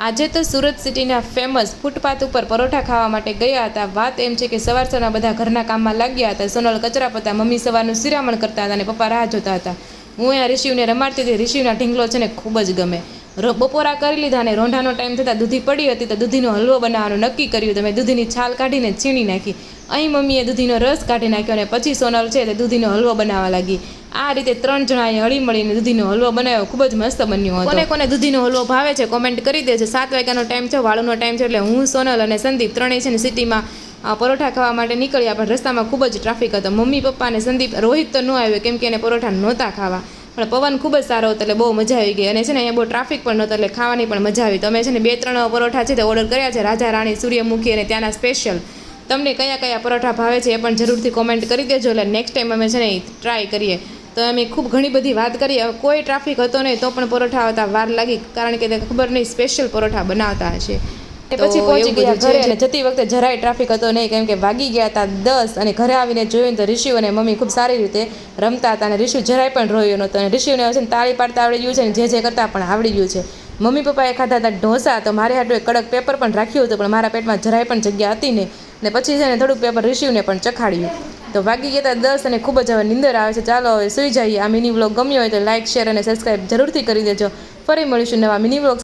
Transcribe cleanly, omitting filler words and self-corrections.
આજે તો સુરત સિટીના ફેમસ ફૂટપાથ ઉપર પરોઠા ખાવા માટે ગયા હતા। વાત એમ છે કે સવારના બધા ઘરના કામમાં લાગ્યા હતા। સોનલ કચરા પોતા, મમ્મી સવારનું શિરામણ કરતા હતા અને પપ્પા રાહ જોતા હતા। હું અહીંયા ઋષિવને રમાડતી હતી। ઋષિવના ઢીંગલો છે ને ખૂબ જ ગમે। બપોરા કરી લીધા અને રોંઢાનો ટાઈમ થતાં દૂધી પડી હતી તો દૂધીનો હલવો બનાવવાનું નક્કી કર્યું। તમે દૂધીની છાલ કાઢીને છીણી નાખી। અહીં મમ્મીએ દૂધીનો રસ કાઢી નાખ્યો અને પછી સોનલ છે તે દૂધીનો હલવો બનાવવા લાગી। આ રીતે ત્રણ જણાએ હળી મળીને દૂધીનો હલવો બનાવ્યો। ખૂબ જ મસ્ત બન્યો હતો। કોને કોને દૂધીનો હલવો ભાવે છે કોમેન્ટ કરી દેજો। 7 વાગ્યાનો ટાઈમ છે, વાળુનો ટાઈમ છે, એટલે હું, સોનલ અને સંદીપ ત્રણેય છે ને સિટીમાં પરોઠા ખાવા માટે નીકળ્યા, પણ રસ્તામાં ખૂબ જ ટ્રાફિક હતો। મમ્મી, પપ્પા અને સંદીપ, રોહિત તો ન આવ્યો કેમ કે એને પરોઠા નહોતા ખાવા, પણ પવન ખૂબ જ સારો હતો એટલે બહુ મજા આવી ગઈ। અને છે ને અહીંયા બહુ ટ્રાફિક પણ નહોતો એટલે ખાવાની પણ મજા આવી। તો અમે છે ને 2-3 પરોઠા છે તે ઓર્ડર કર્યા છે, રાજા રાણી, સૂર્યમુખી અને ત્યાંના સ્પેશિયલ। તમને કયા કયા પરોઠા ભાવે છે એ પણ જરૂરથી કોમેન્ટ કરી દેજો, એટલે નેક્સ્ટ ટાઈમ અમે છે ને ટ્રાય કરીએ। તો અમે ખૂબ ઘણી બધી વાત કરી, કોઈ ટ્રાફિક હતો નહીં તો પણ પરોઠા આવતા વાર લાગી, કારણ કે તે ખબર નહીં સ્પેશિયલ પરોઠા બનાવતા હશે। પછી પહોંચી ગયા ઘરે અને જતી વખતે જરાય ટ્રાફિક હતો નહીં, કેમ કે વાગી ગયા હતા 10 અને ઘરે આવીને જોયું તો ઋષિ અને મમ્મી ખૂબ સારી રીતે રમતા હતા અને ઋષિ જરાય પણ રોયો નહોતો। અને ઋષિને છે ને તાળી પાડતા આવડી ગયું છે ને જે કરતાં પણ આવડી ગયું છે। મમ્મી પપ્પાએ ખાધા હતા ઢોસા, તો મારે હાટું એક કડક પેપર પણ રાખ્યું હતું, પણ મારા પેટમાં જરાય પણ જગ્યા હતી નહીં, ને પછી છે ને થોડુંક પેપર ઋષિને પણ ચખાડ્યું। તો વાગી ગયા હતા 10 અને ખૂબ જ હવે નીંદર આવે છે। ચાલો હવે સૂઈ જઈએ। આ મિની વ્લોગ ગમ્યો હોય તો લાઇક, શેર અને સબસ્ક્રાઈબ જરૂરથી કરી દેજો। ફરી મળીશું નવા મિની વ્લોગ